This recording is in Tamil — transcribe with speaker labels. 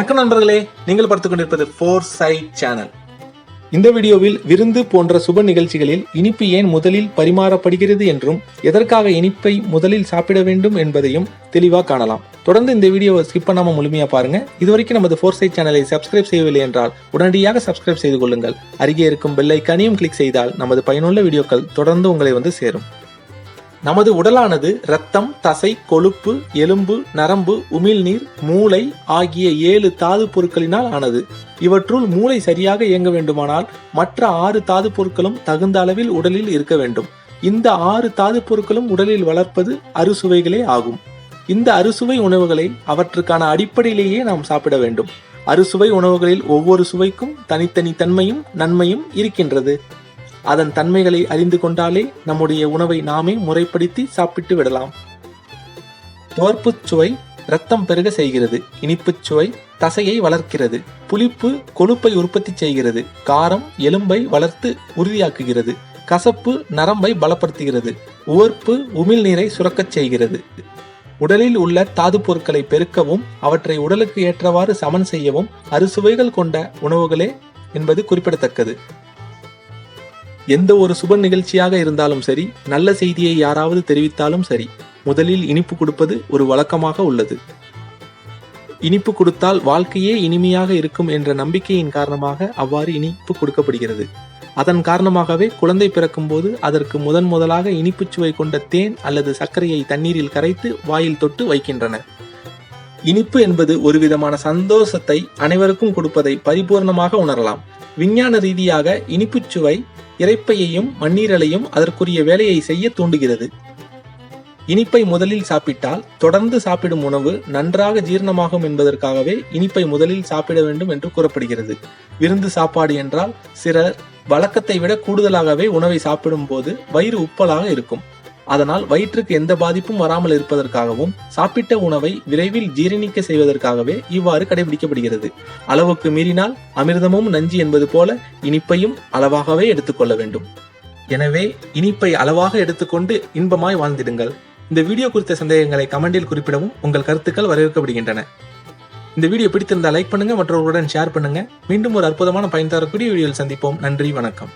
Speaker 1: வணக்கம் நண்பர்களே, நீங்கள் பார்த்துக் கொண்டிருப்பது ஃபோர் சைட் சேனல். இந்த வீடியோவில் விருந்து போன்ற சுப நிகழ்ச்சிகளில் இனிப்பு ஏன் முதலில் பரிமாறப்படுகிறது என்றும் எதற்காக இனிப்பை முதலில் சாப்பிட வேண்டும் என்பதையும் தெளிவாக காணலாம். தொடர்ந்து இந்த வீடியோவை ஸ்கிப் பண்ணாம முழுமையா பாருங்க. இதுவரைக்கும் நமது ஃபோர் சைட் சேனலை சப்ஸ்கிரைப் செய்யவில்லை என்றால் உடனடியாக சப்ஸ்கிரைப் செய்து கொள்ளுங்கள். அருகே இருக்கும் பெல் ஐகானையும் கிளிக் செய்தால் நமது பயனுள்ள வீடியோக்கள் தொடர்ந்து உங்களை வந்து சேரும். நமது உடலானது இரத்தம், தசை, கொழுப்பு, எலும்பு, நரம்பு, உமிழ்நீர், மூளை ஆகிய 7 தாது பொருட்களினால் ஆனது. இவற்றுள் மூளை சரியாக இயங்க வேண்டுமானால் மற்ற 6 தாது பொருட்களும் தகுந்த அளவில் உடலில் இருக்க வேண்டும். இந்த 6 தாது பொருட்களும் உடலில் வளர்ப்பது அறுசுவைகளே ஆகும். இந்த அறுசுவை உணவுகளை அவற்றுக்கான அடிப்படையிலேயே நாம் சாப்பிட வேண்டும். அறுசுவை உணவுகளில் ஒவ்வொரு சுவைக்கும் தனித்தனி தன்மையும் நன்மையும் இருக்கின்றது. அதன் தன்மைகளை அறிந்து கொண்டாலே நம்முடைய உணவை நாமே முறைப்படுத்தி சாப்பிட்டு விடலாம். துவர்ப்புச் சுவை இரத்தம் பெருக செய்கிறது. இனிப்புச் சுவை தசையை வளர்க்கிறது. புளிப்பு கொழுப்பை உற்பத்தி செய்கிறது. காரம் எலும்பை வளர்த்து உறுதியாக்குகிறது. கசப்பு நரம்பை பலப்படுத்துகிறது. உவர்ப்பு உமிழ்நீரை சுரக்கச் செய்கிறது. உடலில் உள்ள தாது பொருட்களை பெருக்கவும் அவற்றை உடலுக்கு ஏற்றவாறு சமன் செய்யவும் அறுசுவைகள் கொண்ட உணவுகளே என்பது குறிப்பிடத்தக்கது. எந்த ஒரு சுப நிகழ்ச்சியாக இருந்தாலும் சரி, நல்ல செய்தியை யாராவது தெரிவித்தாலும் சரி, முதலில் இனிப்பு கொடுப்பது ஒரு வழக்கமாக உள்ளது. இனிப்பு கொடுத்தால் வாழ்க்கையே இனிமையாக இருக்கும் என்ற நம்பிக்கையின் காரணமாக அவ்வாறு இனிப்பு கொடுக்கப்படுகிறது. அதன் காரணமாகவே குழந்தை பிறக்கும் போது அதற்கு முதலாக இனிப்பு சுவை கொண்ட தேன் அல்லது சர்க்கரையை தண்ணீரில் கரைத்து வாயில் தொட்டு வைக்கின்றனர். இனிப்பு என்பது ஒரு விதமான சந்தோஷத்தை அனைவருக்கும் கொடுப்பதை பரிபூர்ணமாக உணரலாம். விஞ்ஞான ரீதியாக இனிப்புச் சுவை இரைப்பையையும் மண்ணீரலையும் அதற்குரிய வேலையை செய்ய தூண்டுகிறது. இனிப்பை முதலில் சாப்பிட்டால் தொடர்ந்து சாப்பிடும் உணவு நன்றாக ஜீரணமாகும் என்பதற்காகவே இனிப்பை முதலில் சாப்பிட வேண்டும் என்று கூறப்படுகிறது. விருந்து சாப்பாடு என்றால் சிலர் வழக்கத்தை விட கூடுதலாகவே உணவை சாப்பிடும் போது வயிறு உப்பலாக இருக்கும். அதனால் வயிற்றுக்கு எந்த பாதிப்பும் வராமல் இருப்பதற்காகவும் சாப்பிட்ட உணவை விரைவில் ஜீரணிக்க செய்வதற்காகவே இவ்வாறு கடைபிடிக்கப்படுகிறது. அளவுக்கு மீறினால் அமிர்தமும் நஞ்சு என்பது போல இனிப்பையும் அளவாகவே எடுத்துக்கொள்ள வேண்டும். எனவே இனிப்பை அளவாக எடுத்துக்கொண்டு இன்பமாய் வாழ்ந்திடுங்கள். இந்த வீடியோ குறித்த சந்தேகங்களை கமெண்டில் குறிப்பிடவும் உங்கள் கருத்துக்கள் வரவேற்கப்படுகின்றன. இந்த வீடியோ பிடித்திருந்தால் லைக் பண்ணுங்க, மற்றவர்களுடன் ஷேர் பண்ணுங்க. மீண்டும் ஒரு அற்புதமான பயன் தரக்கூடிய வீடியோவில் சந்திப்போம். நன்றி, வணக்கம்.